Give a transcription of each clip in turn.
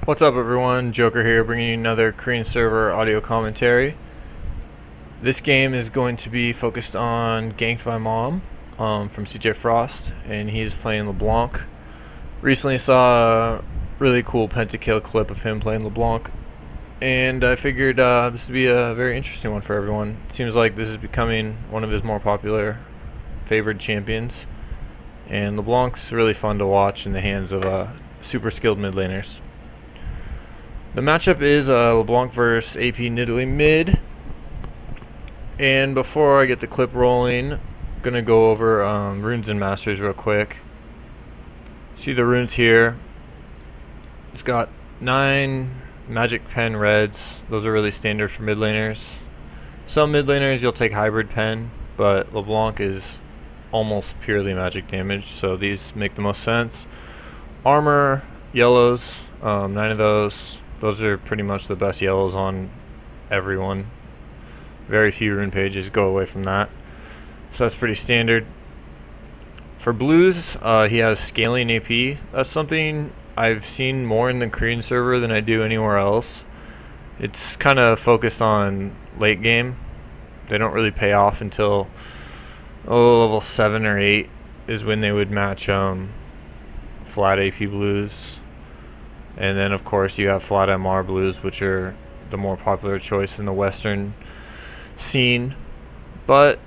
What's up everyone, Joker here bringing you another Korean server audio commentary. This game is going to be focused on Ganked by Mom from CJ Frost, and he is playing Leblanc. Recently saw a really cool pentakill clip of him playing Leblanc, and I figured this would be a very interesting one for everyone. It seems like this is becoming one of his more popular favored champions, and Leblanc's really fun to watch in the hands of super skilled mid laners. The matchup is Leblanc versus AP Nidalee mid. And before I get the clip rolling, I'm going to go over runes and masters real quick. See the runes here. It's got 9 magic pen reds. Those are really standard for mid laners. Some mid laners you'll take hybrid pen, but Leblanc is almost purely magic damage, so these make the most sense. Armor, yellows, 9 of those. Those are pretty much the best yellows on everyone. Very few rune pages go away from that. So that's pretty standard. For blues, he has scaling AP. That's something I've seen more in the Korean server than I do anywhere else. It's kind of focused on late game. They don't really pay off until level 7 or 8 is when they would match flat AP blues. And then of course you have flat MR blues, which are the more popular choice in the Western scene. But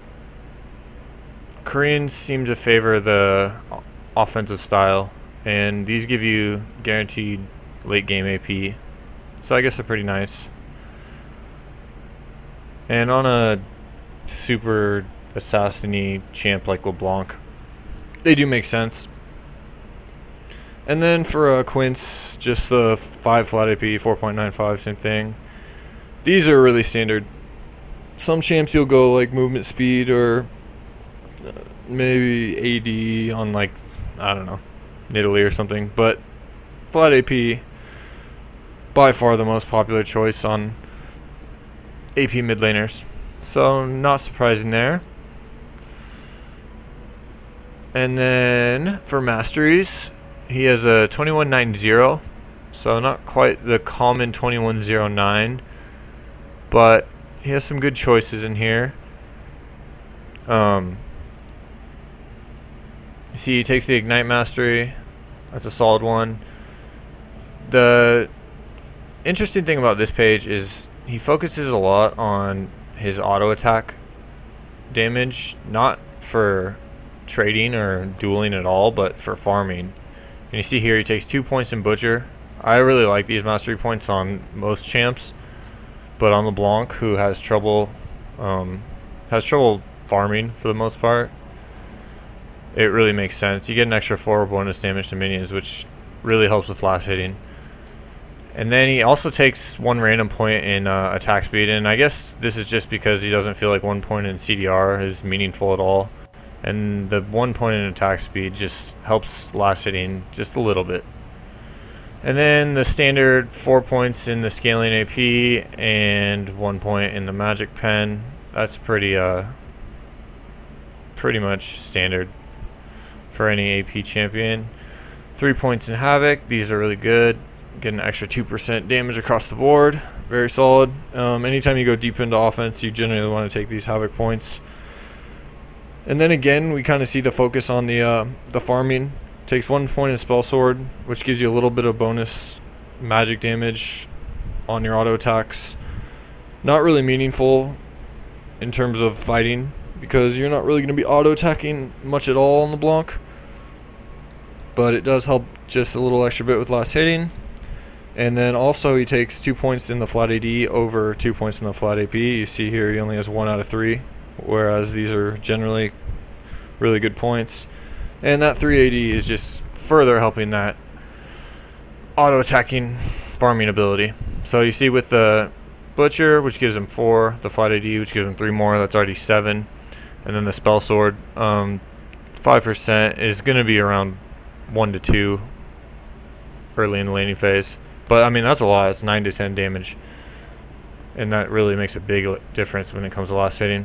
Koreans seem to favor the offensive style, and these give you guaranteed late game AP. So I guess they're pretty nice. And on a super assassin-y champ like Leblanc, they do make sense. And then for Quince, just the 5 flat AP, 4.95, same thing. These are really standard. Some champs you'll go like movement speed or maybe AD on, like, I don't know, Nidalee or something. But flat AP, by far the most popular choice on AP mid laners. So not surprising there. And then for masteries, he has a 2190, so not quite the common 2109, but he has some good choices in here. See, he takes the Ignite Mastery. That's a solid one. The interesting thing about this page is he focuses a lot on his auto attack damage, not for trading or dueling at all, but for farming. And you see here he takes 2 points in Butcher. I really like these mastery points on most champs, but on LeBlanc, who has trouble farming for the most part, it really makes sense. You get an extra 4 bonus damage to minions, which really helps with last hitting. And then he also takes 1 random point in attack speed, and I guess this is just because he doesn't feel like 1 point in CDR is meaningful at all. And the 1 point in attack speed just helps last hitting just a little bit. And then the standard 4 points in the scaling AP and 1 point in the magic pen. That's pretty much standard for any AP champion. 3 points in Havoc. These are really good. Get an extra 2% damage across the board. Very solid. Anytime you go deep into offense, you generally want to take these Havoc points. And then again, we kind of see the focus on the farming. Takes 1 point in Spell Sword, which gives you a little bit of bonus magic damage on your auto attacks. Not really meaningful in terms of fighting, because you're not really going to be auto attacking much at all on LeBlanc. But it does help just a little extra bit with last hitting. And then also he takes 2 points in the flat AD over 2 points in the flat AP. You see here he only has 1 out of 3. Whereas these are generally really good points. And that 380 is just further helping that auto-attacking farming ability. So you see with the Butcher, which gives him 4, the flat AD, which gives him 3 more, that's already 7. And then the Spell Sword, 5% is going to be around 1 to 2 early in the laning phase. But I mean, that's a lot. It's 9 to 10 damage. And that really makes a big difference when it comes to last hitting.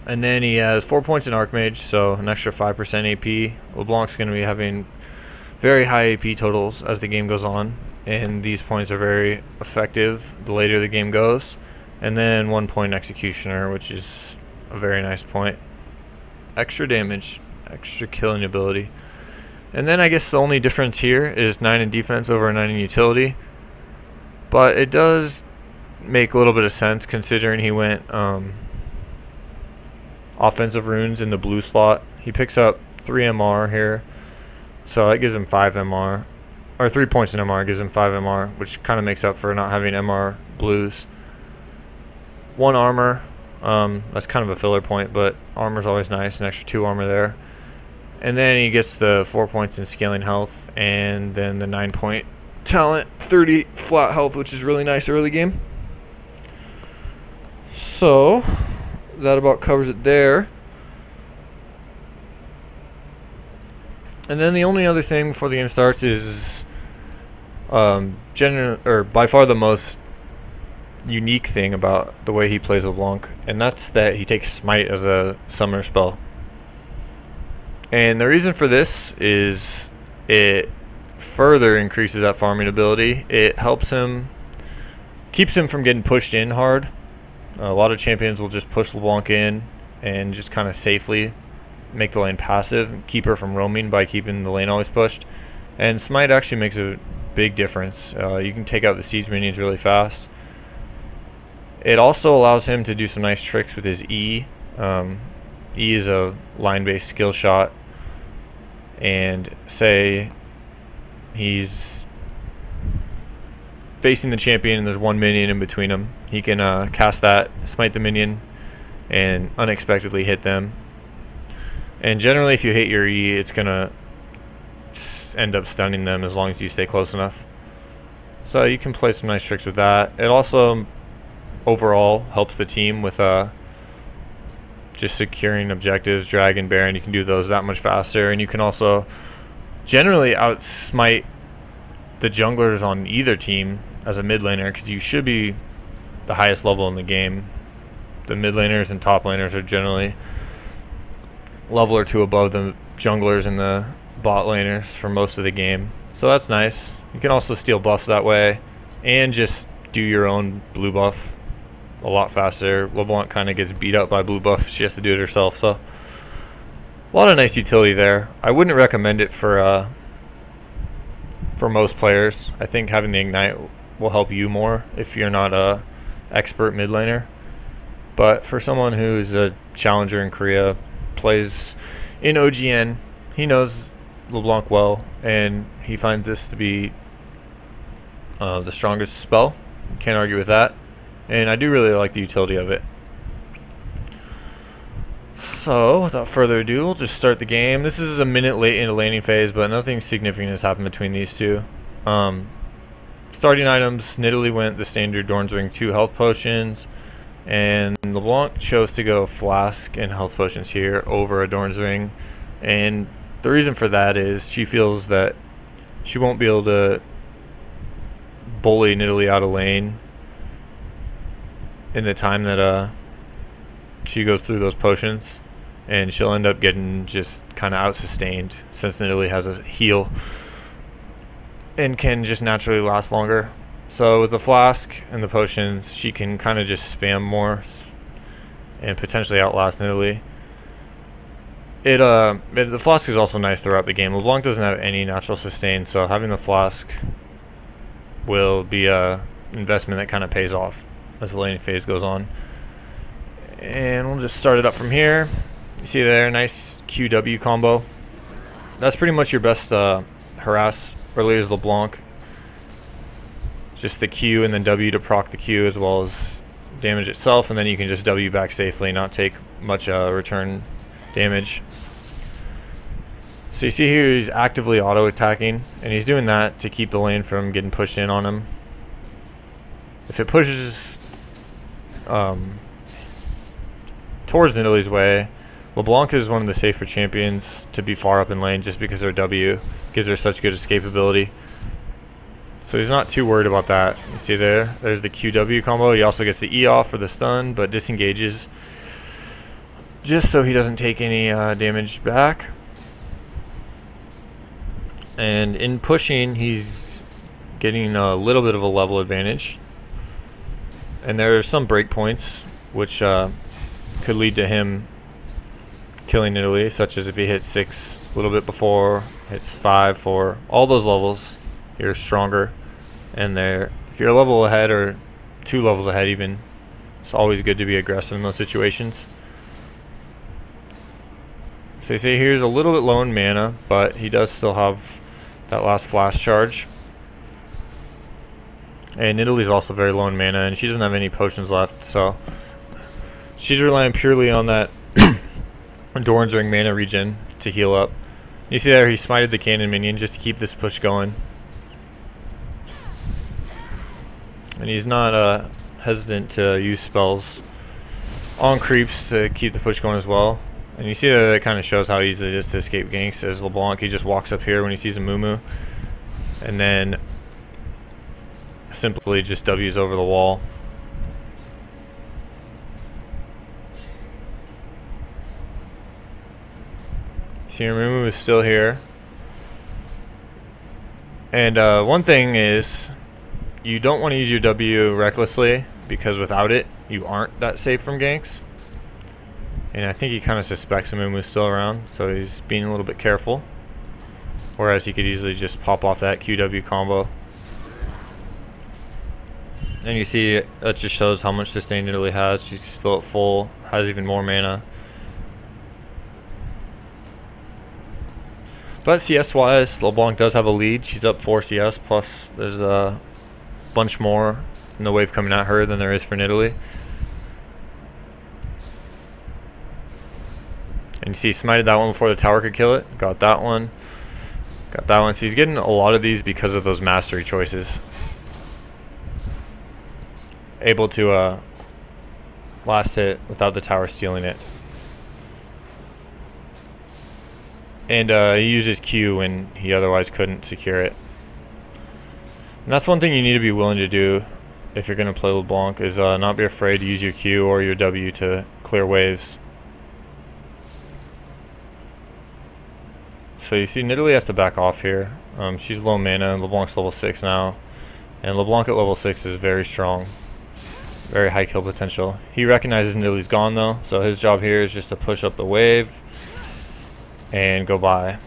And then he has 4 points in Archmage, so an extra 5% AP. LeBlanc's going to be having very high AP totals as the game goes on. and these points are very effective the later the game goes. And then 1 point Executioner, which is a very nice point. Extra damage, extra killing ability. And then I guess the only difference here is 9 in defense over a 9 in utility. But it does make a little bit of sense considering he went offensive runes in the blue slot. He picks up 3 MR here, so that gives him 5 MR, or 3 points in MR gives him 5 MR, which kind of makes up for not having MR blues. 1 armor, that's kind of a filler point, but armor's always nice, an extra 2 armor there. And then he gets the 4 points in scaling health, and then the 9 point talent, 30 flat health, which is really nice early game. So that about covers it there. And then the only other thing before the game starts is by far the most unique thing about the way he plays LeBlanc, and that's that he takes Smite as a summoner spell. And the reason for this is it further increases that farming ability. It helps him, keeps him from getting pushed in hard. A lot of champions will just push LeBlanc in and just kind of safely make the lane passive, keep her from roaming by keeping the lane always pushed. And Smite actually makes a big difference. You can take out the siege minions really fast. It also allows him to do some nice tricks with his E. E is a line-based skill shot, and say he's facing the champion and there's 1 minion in between them, he can cast that, smite the minion, and unexpectedly hit them. And generally if you hit your E, it's gonna end up stunning them as long as you stay close enough. So you can play some nice tricks with that. It also overall helps the team with just securing objectives, Dragon, Baron. You can do those that much faster, and you can also generally outsmite the junglers on either team as a mid laner, because you should be the highest level in the game. The mid laners and top laners are generally level or 2 above the junglers and the bot laners for most of the game, so that's nice. You can also steal buffs that way and just do your own blue buff a lot faster. LeBlanc kind of gets beat up by blue buff, she has to do it herself, so a lot of nice utility there. I wouldn't recommend it for most players. I think having the Ignite will help you more if you're not a expert mid laner, but for someone who's a challenger in Korea, plays in OGN, he knows LeBlanc well, and he finds this to be the strongest spell. Can't argue with that. And I do really like the utility of it. So, without further ado, we'll just start the game. This is a minute late in the laning phase, but nothing significant has happened between these two. Starting items, Nidalee went the standard Dorn's Ring 2 health potions, and LeBlanc chose to go Flask and health potions here over a Dorn's Ring. And the reason for that is she feels that she won't be able to bully Nidalee out of lane in the time that she goes through those potions, and she'll end up getting just kind of out-sustained since Nidalee has a heal and can just naturally last longer. So with the Flask and the potions, she can kind of just spam more and potentially outlast Nidalee. The Flask is also nice throughout the game. LeBlanc doesn't have any natural sustain, so having the Flask will be a investment that kind of pays off as the laning phase goes on. And we'll just start it up from here. You see there, nice QW combo. That's pretty much your best harass earlier is LeBlanc. Just the Q and then W to proc the Q as well as damage itself, and then you can just W back safely, not take much return damage. So you see here he's actively auto attacking, and he's doing that to keep the lane from getting pushed in on him. If it pushes towards Nidalee's way, LeBlanc is one of the safer champions to be far up in lane just because her W gives her such good escapability. So he's not too worried about that. You see there's the QW combo. He also gets the E off for the stun, but disengages just so he doesn't take any damage back. And in pushing, he's getting a little bit of a level advantage. And there are some break points which could lead to him killing Nidalee, such as if he hits 6 a little bit before, hits 5, 4, all those levels, you're stronger. And there, if you're a level ahead or 2 levels ahead even, it's always good to be aggressive in those situations. So you see here's a little bit low in mana, but he does still have that last flash charge. And Nidalee's also very low in mana, and she doesn't have any potions left, so she's relying purely on that Doran's Ring mana regen to heal up. You see there he smited the cannon minion just to keep this push going. And he's not hesitant to use spells on creeps to keep the push going as well. And you see that it kind of shows how easy it is to escape ganks. As Leblanc, he just walks up here when he sees a Moo, and then simply just W's over the wall. See, your Moo is still here. And one thing is, you don't want to use your W recklessly, because without it, you aren't that safe from ganks. And I think he kind of suspects Amumu's still around, so he's being a little bit careful. Whereas he could easily just pop off that QW combo. And you see, that just shows how much sustain Nidalee has. She's still at full, has even more mana. But CS-wise, LeBlanc does have a lead. She's up 4 CS, plus there's a bunch more in the wave coming at her than there is for Nidalee. And you see, smited that one before the tower could kill it. Got that one. Got that one. So he's getting a lot of these because of those mastery choices. Able to last hit without the tower stealing it. And he uses Q when he otherwise couldn't secure it. And that's one thing you need to be willing to do if you're going to play LeBlanc, is not be afraid to use your Q or your W to clear waves. So you see Nidalee has to back off here. She's low mana, and LeBlanc's level 6 now. And LeBlanc at level 6 is very strong. Very high kill potential. He recognizes Nidalee's gone though, so his job here is just to push up the wave and go by.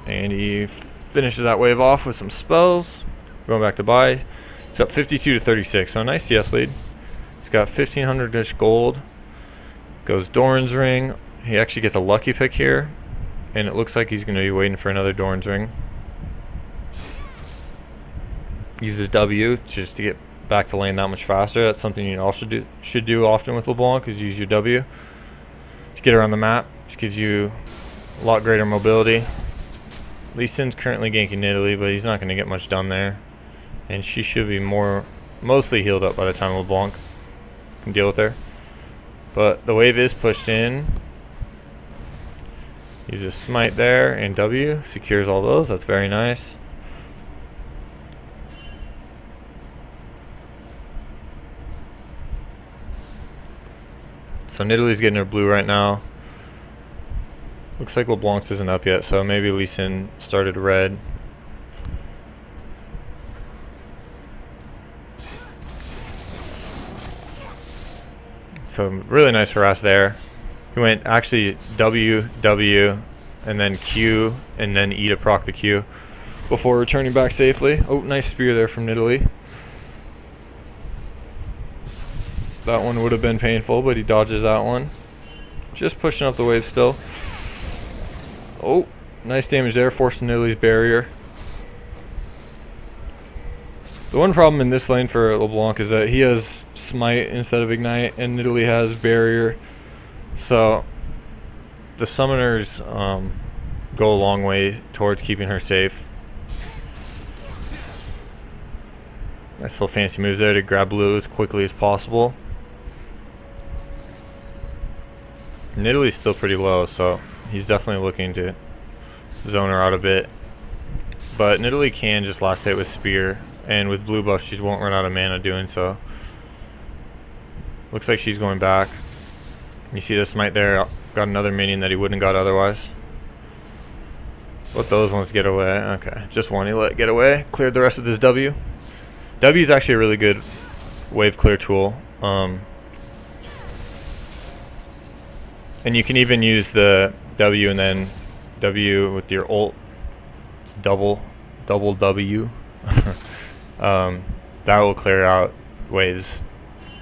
And he finishes that wave off with some spells. Going back to buy. He's up 52 to 36, so a nice CS lead. He's got 1500-ish gold. Goes Doran's Ring. He actually gets a lucky pick here, and it looks like he's going to be waiting for another Doran's Ring. Uses W just to get back to lane that much faster. That's something you also should do often with LeBlanc, is use your W to get around the map. Just gives you a lot greater mobility. Lee Sin's currently ganking Nidalee, but he's not going to get much done there. And she should be mostly healed up by the time LeBlanc can deal with her. But the wave is pushed in. Uses smite there, and W secures all those. That's very nice. So Nidalee's getting her blue right now. Looks like LeBlanc's isn't up yet, so maybe Lee Sin started red. So really nice harass there. He went actually W, W, and then Q, and then E to proc the Q before returning back safely. Oh, nice spear there from Nidalee. That one would have been painful, but he dodges that one. Just pushing up the wave still. Oh, nice damage there, forcing Nidalee's barrier. The one problem in this lane for LeBlanc is that he has smite instead of ignite, and Nidalee has barrier. So the summoners go a long way towards keeping her safe. Nice little fancy moves there to grab blue as quickly as possible. Nidalee's still pretty low, so he's definitely looking to zone her out a bit. But Nidalee can just last hit with spear, and with blue buff she won't run out of mana doing so. Looks like she's going back. You see the smite there, got another minion that he wouldn't have got otherwise. Let those ones get away. Okay, just one he let get away. Cleared the rest of this W. W is actually a really good wave clear tool. And you can even use the W and then W with your ult. Double W. That will clear out waves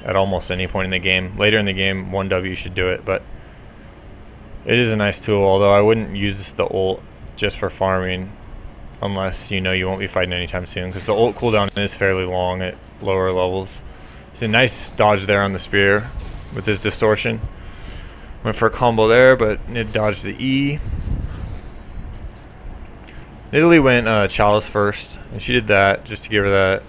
at almost any point in the game. Later in the game, 1W should do it, but it is a nice tool, although I wouldn't use the ult just for farming unless you know you won't be fighting anytime soon, because the ult cooldown is fairly long at lower levels. It's a nice dodge there on the spear with his distortion. Went for a combo there, but Nid dodged the E. Nidalee went Chalice first, and she did that just to give her that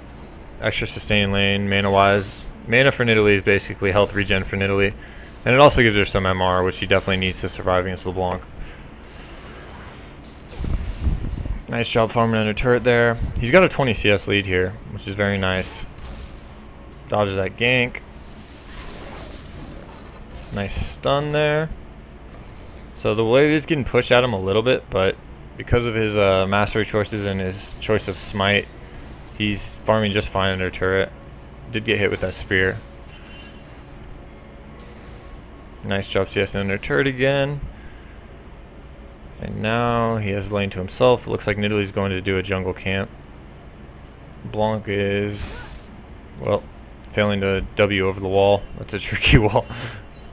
extra sustain lane mana-wise. Mana for Nidalee is basically health regen for Nidalee, and it also gives her some MR, which she definitely needs to survive against LeBlanc. Nice job farming under turret there. He's got a 20 CS lead here, which is very nice. Dodges that gank. Nice stun there. So the wave is getting pushed at him a little bit, but because of his mastery choices and his choice of smite, he's farming just fine under turret. Did get hit with that spear. Nice job CS under turret again. And now he has lane to himself. It looks like Nidalee's going to do a jungle camp. Blanc is, well, failing to W over the wall. That's a tricky wall.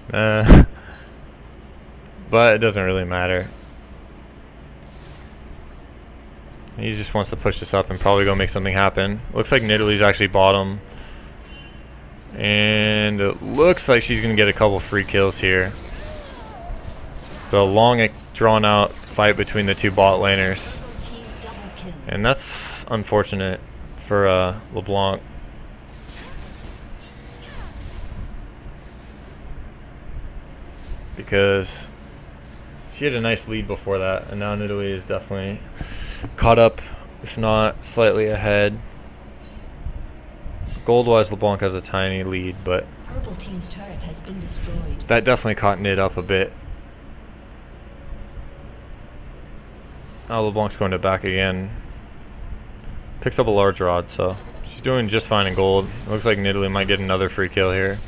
But it doesn't really matter. He just wants to push this up and probably go make something happen. Looks like Nidalee's actually bottom. And it looks like she's going to get a couple free kills here. The long drawn out fight between the two bot laners. And that's unfortunate for Leblanc. Because she had a nice lead before that, and now Nidalee is definitely caught up, if not slightly ahead. Gold-wise, LeBlanc has a tiny lead, but Purple team's turret has been destroyed. That definitely caught Nid up a bit. Oh, LeBlanc's going to back again. Picks up a large rod, so she's doing just fine in gold. It looks like Nidalee might get another free kill here.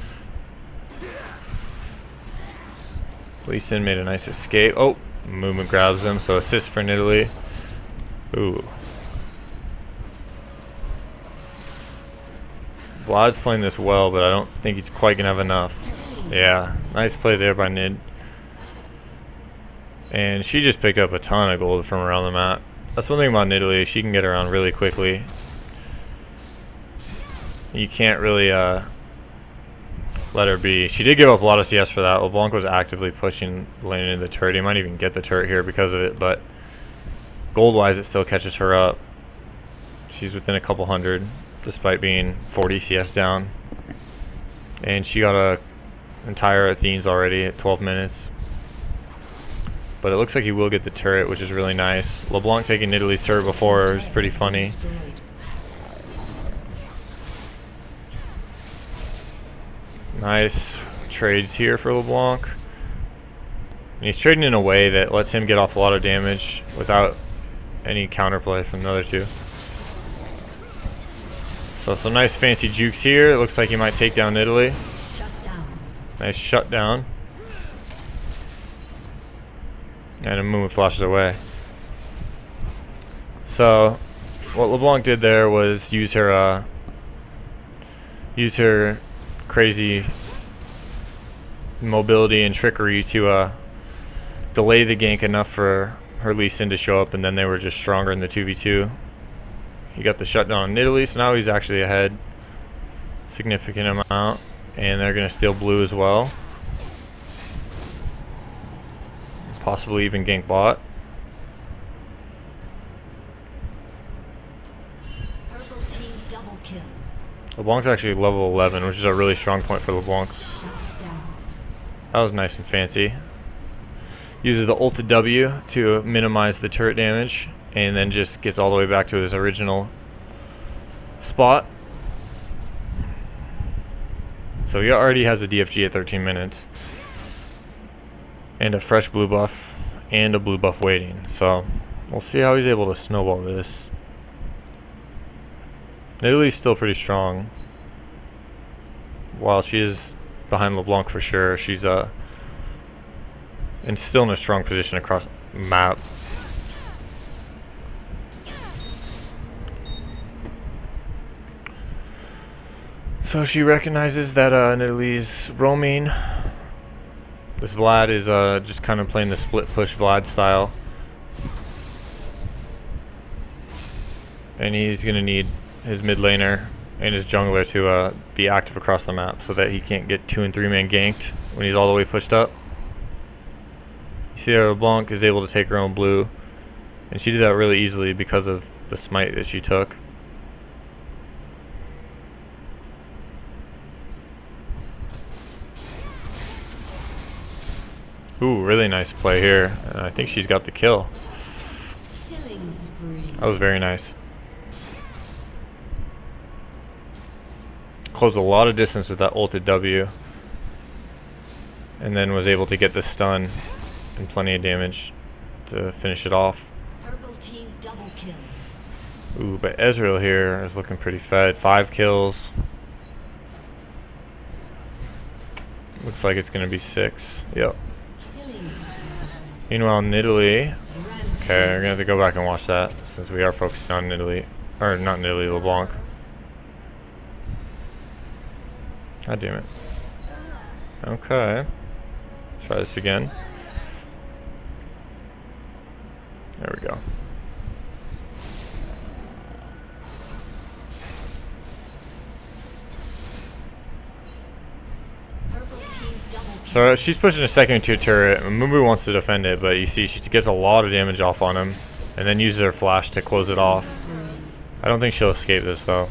Lee Sin made a nice escape. Oh, movement grabs him, so assist for Nidalee. Ooh. Vlad's playing this well, but I don't think he's quite going to have enough. Yeah, nice play there by Nid. And she just picked up a ton of gold from around the map. That's one thing about Nidalee, she can get around really quickly. You can't really let her be. She did give up a lot of CS for that. LeBlanc was actively pushing the lane into the turret. He might even get the turret here because of it, but gold-wise it still catches her up. She's within a couple hundred, despite being 40 CS down. And she got a entire Athene's already at 12 minutes. But it looks like he will get the turret, which is really nice. LeBlanc taking Nidalee's turret before is pretty funny. Nice trades here for LeBlanc. And he's trading in a way that lets him get off a lot of damage without any counterplay from the other two. So some nice fancy jukes here. It looks like he might take down Nidalee. Nice shutdown. And a movement flashes away. So what LeBlanc did there was use her crazy mobility and trickery to delay the gank enough for her Lee Sin to show up, and then they were just stronger in the 2v2. He got the shutdown on Nidalee, so now he's actually ahead significant amount, and they're going to steal blue as well. Possibly even gank bot. Purple team double kill. LeBlanc's actually level 11, which is a really strong point for LeBlanc. That was nice and fancy. Uses the ulted W to minimize the turret damage, and then just gets all the way back to his original spot. So he already has a DFG at 13 minutes. And a fresh blue buff and a blue buff waiting. So We'll see how he's able to snowball this. Nidalee's still pretty strong. While she is behind LeBlanc for sure, she's and still in a strong position across the map. So she recognizes that Nidalee's roaming. This Vlad is just kind of playing the split push Vlad style. And he's going to need his mid laner and his jungler to be active across the map so that he can't get 2 and 3 man ganked when he's all the way pushed up. You see how LeBlanc is able to take her own blue, and she did that really easily because of the smite that she took. Ooh, really nice play here. I think she's got the kill. That was very nice. Closed a lot of distance with that ulted W. And then was able to get the stun and plenty of damage to finish it off. Purple team double kill. Ooh, but Ezreal here is looking pretty fed. 5 kills. Looks like it's going to be 6. Yep. Meanwhile, Nidalee. Okay, we're going to have to go back and watch that since we are focused on Nidalee. Or not Nidalee, LeBlanc. God damn it. Okay. Try this again. There we go. So she's pushing a second tier turret. Mumu wants to defend it, but you see she gets a lot of damage off on him and then uses her flash to close it off. I don't think she'll escape this though.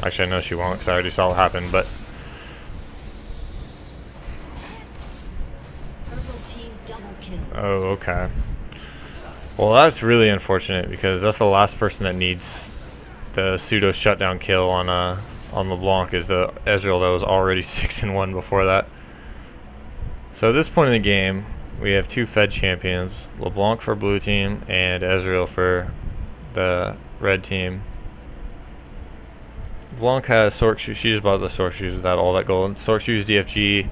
Actually, I know she won't because I already saw what happened, but oh, okay. Well, that's really unfortunate because that's the last person that needs the pseudo shutdown kill on LeBlanc is the Ezreal that was already 6-1 before that. So at this point in the game, we have 2 Fed champions, LeBlanc for blue team and Ezreal for the red team. LeBlanc has Sork Shoes. She just bought the Sork Shoes without all that gold. Sork Shoes, DFG,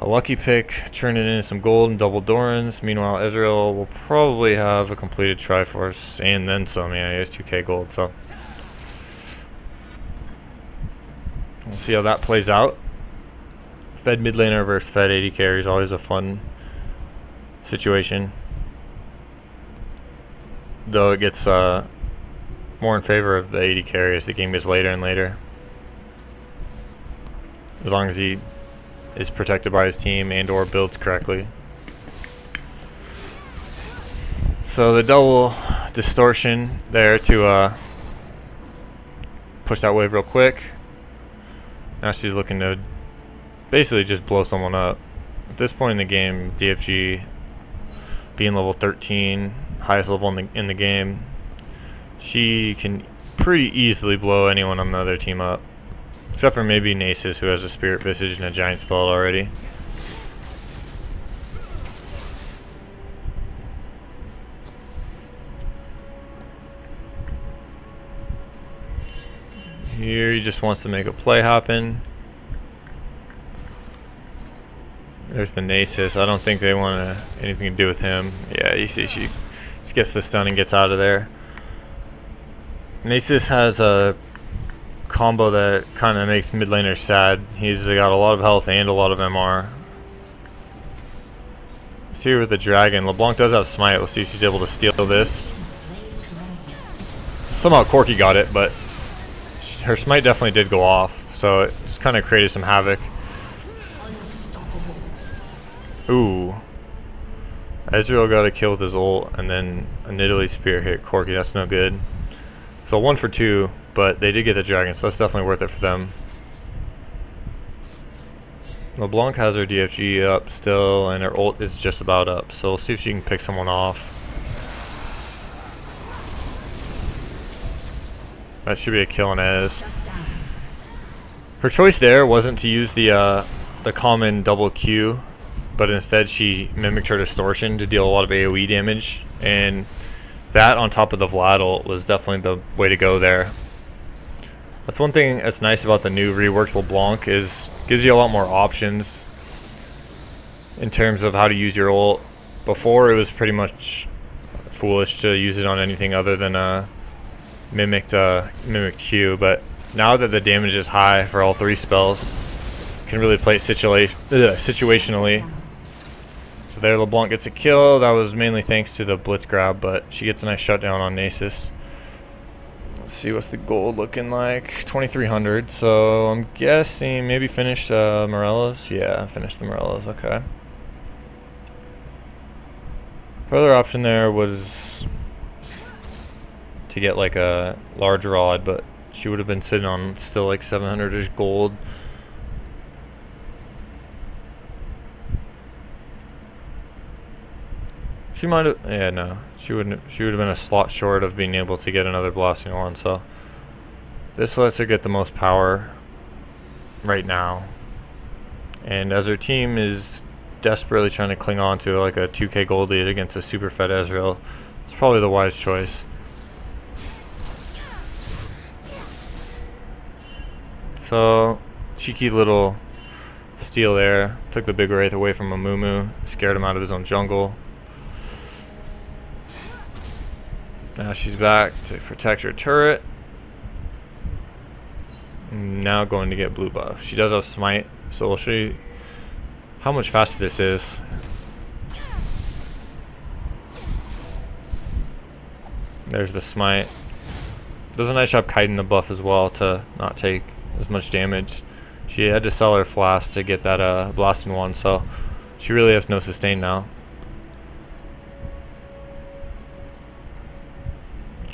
a lucky pick, turning into some gold and double Dorans. Meanwhile, Ezreal will probably have a completed Triforce and then some. Yeah, he has 2k gold, so we'll see how that plays out. Fed mid laner versus Fed AD carry is always a fun situation, though it gets more in favor of the AD carry as the game gets later and later, as long as he is protected by his team and or builds correctly. So the double distortion there to push that wave real quick. Now she's looking to basically just blow someone up. At this point in the game, DFG being level 13, highest level in the game, she can pretty easily blow anyone on the other team up. Except for maybe Nasus, who has a Spirit Visage and a Giant Spell already. Here he just wants to make a play happen. There's the Nasus. I don't think they want anything to do with him. Yeah, you see she just gets the stun and gets out of there. Nasus has a combo that kind of makes mid laners sad. He's got a lot of health and a lot of MR. Let's see here with the dragon. LeBlanc does have smite. Let's see if she's able to steal this. Somehow Corki got it, but her smite definitely did go off, so it just kind of created some havoc. Ooh. Ezreal got a kill with his ult, and then a Nidalee spear hit Corki. That's no good. So 1 for 2, but they did get the dragon, so that's definitely worth it for them. LeBlanc has her DFG up still, and her ult is just about up. So we'll see if she can pick someone off. That should be a kill on Ez. Her choice there wasn't to use the common double Q, but instead she mimicked her distortion to deal a lot of AoE damage, and that on top of the Vladel was definitely the way to go there. That's one thing that's nice about the new reworked Leblanc, is gives you a lot more options in terms of how to use your ult. Before, it was pretty much foolish to use it on anything other than mimicked Q, but now that the damage is high for all 3 spells, you can really play it situationally. So there, LeBlanc gets a kill. That was mainly thanks to the blitz grab, but she gets a nice shutdown on Nasus. Let's see what's the gold looking like. 2,300. So I'm guessing maybe finished Morello's. Yeah, finished the Morello's. Okay. Further option there was to get like a large rod, but she would have been sitting on still like 700-ish gold. She might have, yeah, no, she would have been a slot short of being able to get another blasting one. So this lets her get the most power right now, and as her team is desperately trying to cling on to like a 2k gold lead against a super fed Ezreal, it's probably the wise choice. So cheeky little steal there, took the big wraith away from Amumu, scared him out of his own jungle. Now she's back to protect her turret. Now going to get blue buff. She does have smite, so we'll show you how much faster this is. There's the smite. Does a nice job kiting the buff as well to not take as much damage. She had to sell her flask to get that blasting one, so she really has no sustain now.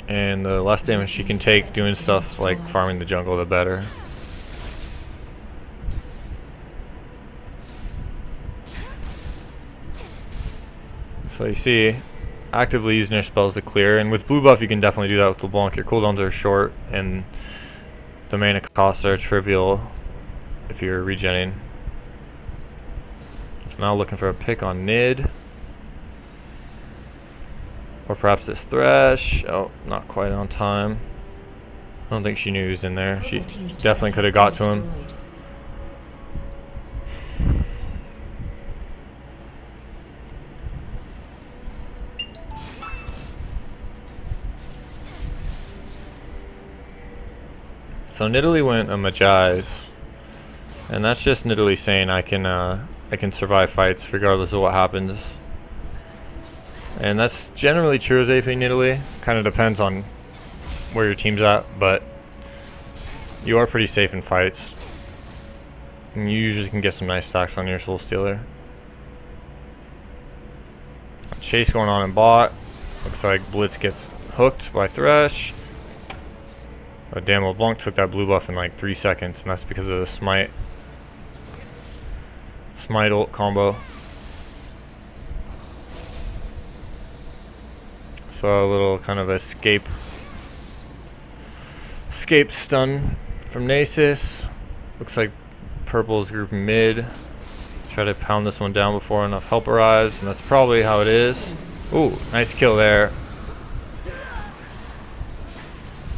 And the less damage she can take doing stuff like farming the jungle, the better. So you see, actively using her spells to clear, and with blue buff you can definitely do that with LeBlanc. Your cooldowns are short and the mana costs are trivial if you're regenning. So now looking for a pick on Nid. Or perhaps this Thresh. Oh, not quite on time. I don't think she knew he was in there. She definitely could have got to him. So Nidalee went a Magi's, and that's just Nidalee saying I can survive fights regardless of what happens. And that's generally true as AP Nidalee. Kind of depends on where your team's at, but you are pretty safe in fights. And you usually can get some nice stacks on your Soul Stealer. Chase going on in bot. Looks like Blitz gets hooked by Thresh. But damn, LeBlanc took that blue buff in like 3 seconds, and that's because of the smite ult combo. So a little kind of escape stun from Nasus. Looks like purple's group mid. Try to pound this one down before enough help arrives, and that's probably how it is. Ooh, nice kill there.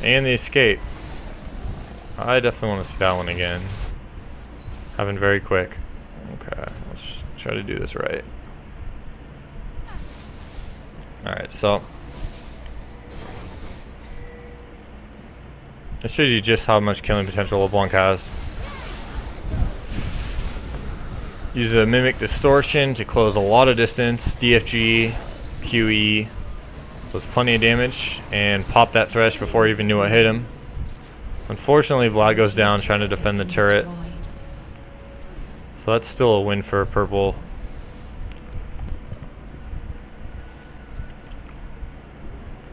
And the escape. I definitely want to see that one again. Happened very quick. Okay, let's try to do this right. Alright, so it shows you just how much killing potential LeBlanc has. Use a Mimic Distortion to close a lot of distance. DFG, QE, does plenty of damage, and pop that Thresh before he even knew what hit him. Unfortunately, Vlad goes down trying to defend the turret. So that's still a win for purple.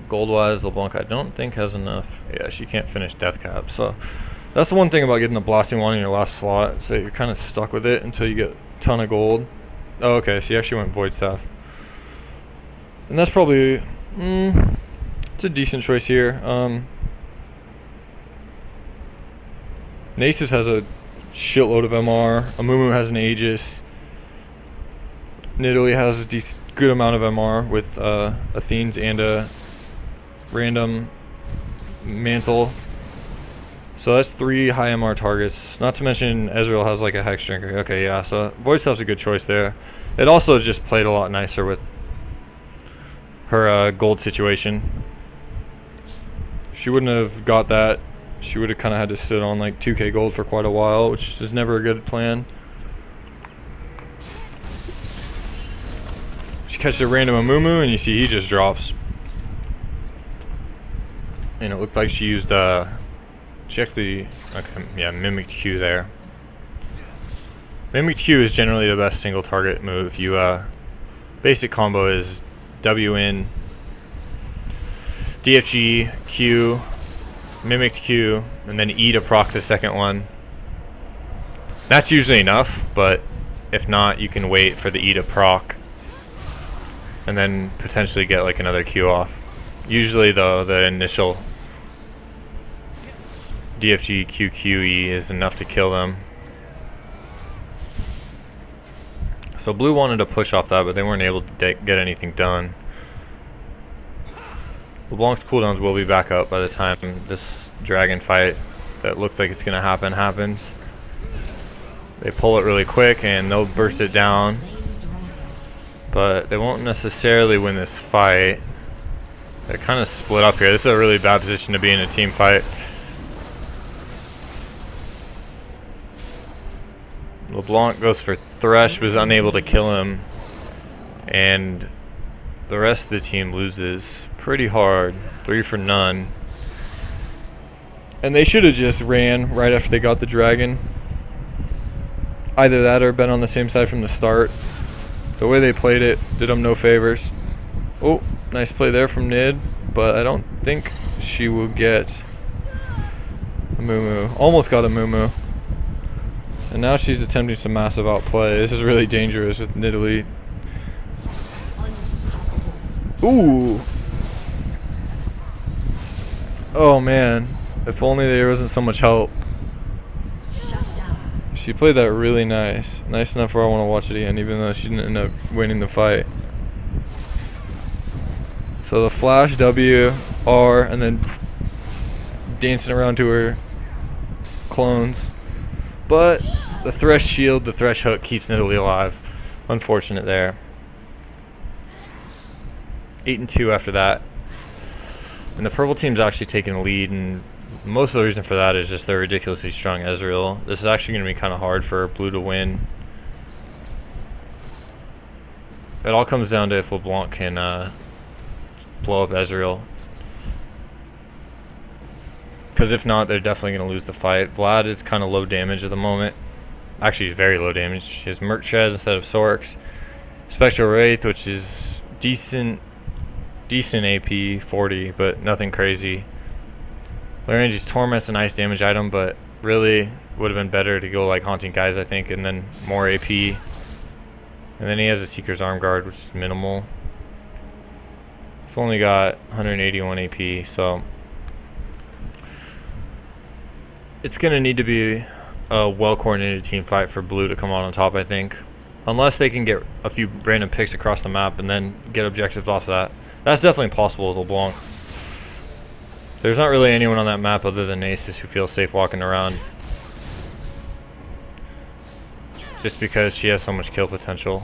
Gold-wise, LeBlanc I don't think has enough. Yeah, she can't finish Death Cap. So that's the one thing about getting the blasting one in your last slot. So you're kind of stuck with it until you get a ton of gold. Oh, okay, she actually went Void Staff. And that's probably... it's a decent choice here. Nasus has a shitload of MR. Amumu has an Aegis. Nidalee has a good amount of MR with Athene's and a random mantle. So that's 3 high MR targets. Not to mention Ezreal has like a Hex Drinker. Okay, yeah, so Void Staff's a good choice there. It also just played a lot nicer with her gold situation. If she wouldn't have got that, she would have kind of had to sit on like 2k gold for quite a while, which is never a good plan. She catches a random Amumu and you see he just drops. And it looked like she used she actually, okay, yeah, mimicked Q there. Mimicked Q is generally the best single target move. You basic combo is W in, DFG, Q, mimicked Q, and then E to proc the second one. That's usually enough, but if not, you can wait for the E to proc and then potentially get like another Q off. Usually though, the initial DFG QQE is enough to kill them. So blue wanted to push off that, but they weren't able to get anything done. Leblanc's cooldowns will be back up by the time this dragon fight that looks like it's going to happen happens. They pull it really quick and they'll burst it down, but they won't necessarily win this fight. They're kind of split up here. This is a really bad position to be in a team fight. Leblanc goes for Thresh, but is unable to kill him, and the rest of the team loses pretty hard, 3 for none. And they should have just ran right after they got the dragon. Either that or been on the same side from the start. The way they played it did them no favors. Oh, nice play there from Nid, but I don't think she will get a Mumu. Almost got a Mumu. And now she's attempting some massive outplay. This is really dangerous with Nidalee. Ooh. Oh man. If only there wasn't so much help. She played that really nice. Nice enough where I want to watch it again, even though she didn't end up winning the fight. So the flash W, R, and then dancing around to her clones. But the Thresh shield, the Thresh hook keeps Nidalee alive. Unfortunate there. 8 and 2 after that. And the purple team's actually taking the lead, and most of the reason for that is just their ridiculously strong Ezreal. This is actually going to be kind of hard for blue to win. It all comes down to if LeBlanc can blow up Ezreal. Because if not, they're definitely going to lose the fight. Vlad is kind of low damage at the moment. Actually, he's very low damage. He has Merc Shreds instead of Sorks. Spectral Wraith, which is decent AP, 40, but nothing crazy. Larange's Torment's a nice damage item, but really would have been better to go like Haunting Guys, I think, and then more AP. And then he has a Seeker's Arm Guard, which is minimal. He's only got 181 AP, so it's going to need to be a well-coordinated team fight for blue to come out on top, I think. Unless they can get a few random picks across the map and then get objectives off that. That's definitely possible with LeBlanc. There's not really anyone on that map other than Aces who feels safe walking around. Just because she has so much kill potential.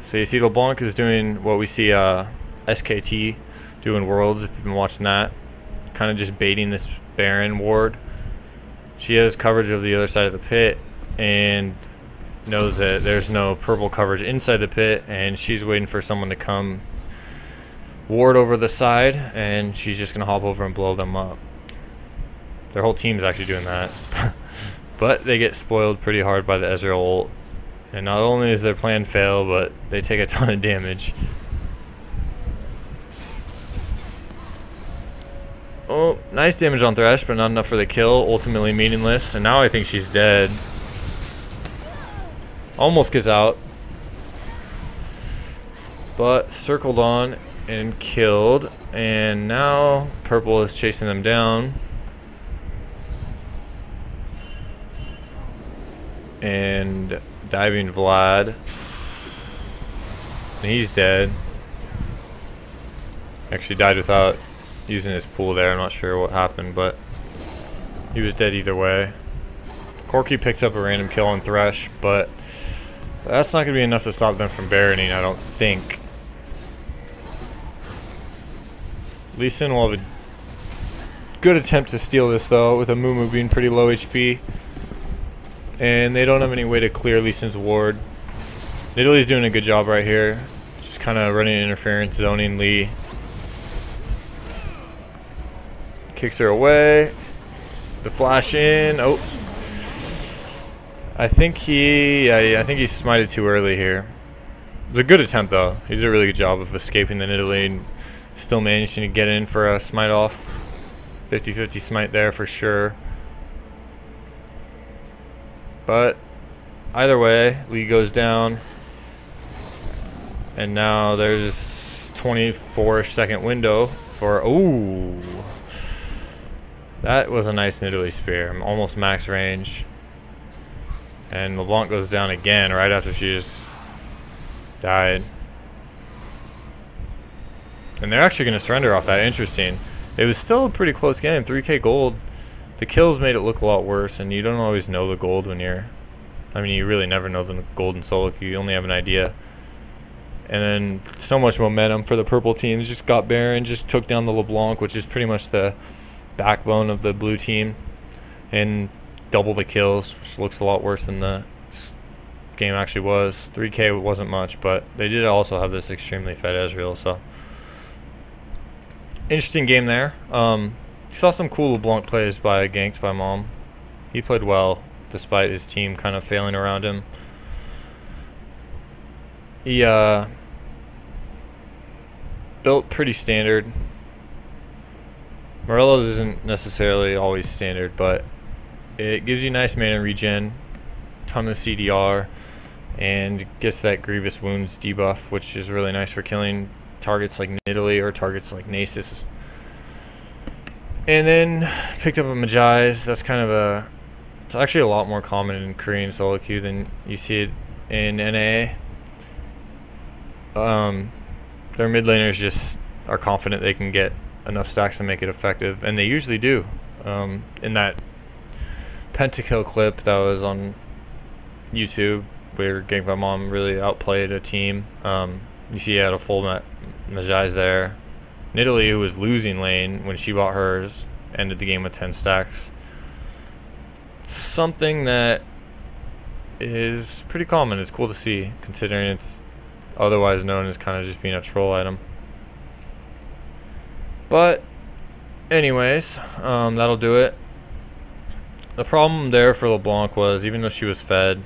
So you see LeBlanc is doing what we see SKT do in Worlds, if you've been watching that. Kind of just baiting this Baron ward. She has coverage of the other side of the pit and knows that there's no purple coverage inside the pit, and she's waiting for someone to come ward over the side, and she's just going to hop over and blow them up. Their whole team's actually doing that. But they get spoiled pretty hard by the Ezreal ult. And not only is their plan fail, but they take a ton of damage. Oh, nice damage on Thresh, but not enough for the kill. Ultimately meaningless. And now I think she's dead. Almost gets out. But circled on and killed. And now purple is chasing them down. And diving Vlad. And he's dead. Actually died without using his pool there. I'm not sure what happened, but he was dead either way. Corki picks up a random kill on Thresh, but that's not going to be enough to stop them from baroning, I don't think. Lee Sin will have a good attempt to steal this, though, with a Mumu being pretty low HP. And they don't have any way to clear Lee Sin's ward. Nidalee's doing a good job right here. Just kind of running interference, zoning Lee. Kicks her away. The flash in. Oh. I think he smited too early here. It was a good attempt, though. He did a really good job of escaping the Nidalee and still managing to get in for a smite off. 50-50 smite there for sure. But either way, Lee goes down. And now there's 24-ish second window for... Ooh. That was a nice Nidalee spear. Almost max range. And Leblanc goes down again right after she just died. And they're actually going to surrender off that. Interesting. It was still a pretty close game. 3k gold. The kills made it look a lot worse, and you don't always know the gold when you're... I mean, you really never know the gold in solo queue. You only have an idea. And then so much momentum for the purple teams. Just got Baron, just took down the Leblanc, which is pretty much the backbone of the blue team. And double the kills, which looks a lot worse than the game actually was. 3k wasn't much, but they did also have this extremely fed Ezreal, so interesting game there. Saw some cool LeBlanc plays by Ganked by Mom. He played well despite his team kind of failing around him. He built pretty standard. Morello's isn't necessarily always standard, but it gives you nice mana regen, ton of CDR, and gets that Grievous Wounds debuff, which is really nice for killing targets like Nidalee or targets like Nasus. And then picked up a Magi's. That's kind of a... It's actually a lot more common in Korean solo queue than you see it in NA. Their mid laners just are confident they can get enough stacks to make it effective, and they usually do. In that pentakill clip that was on YouTube where Ganked by Mom really outplayed a team, you see he had a full Magi's there. Nidalee, who was losing lane when she bought hers, ended the game with 10 stacks. Something that is pretty common. It's cool to see, considering it's otherwise known as kind of just being a troll item. But anyways, that'll do it. The problem there for LeBlanc was, even though she was fed,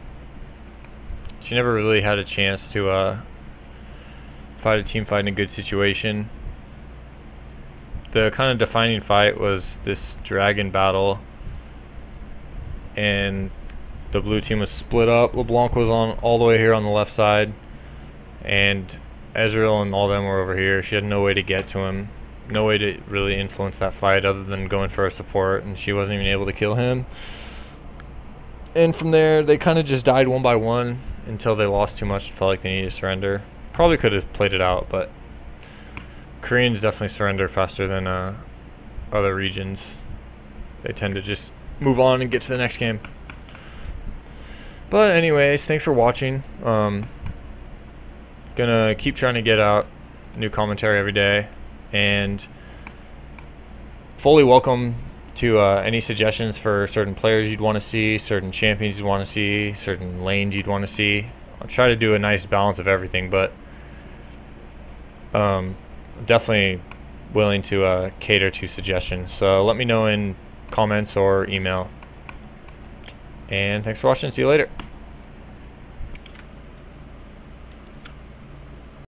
she never really had a chance to fight a team fight in a good situation. The kind of defining fight was this dragon battle, and the blue team was split up. LeBlanc was on all the way here on the left side, and Ezreal and all them were over here. She had no way to get to him, no way to really influence that fight other than going for a support, and she wasn't even able to kill him. And from there, they kind of just died one by one until they lost too much and felt like they needed to surrender. Probably could have played it out, but Koreans definitely surrender faster than other regions. They tend to just move on and get to the next game. But anyways, thanks for watching. Gonna keep trying to get out new commentary every day, and fully welcome to any suggestions for certain players you'd want to see, certain champions you'd want to see, certain lanes you'd want to see. I'll try to do a nice balance of everything, but definitely willing to cater to suggestions. So let me know in comments or email. And thanks for watching. See you later.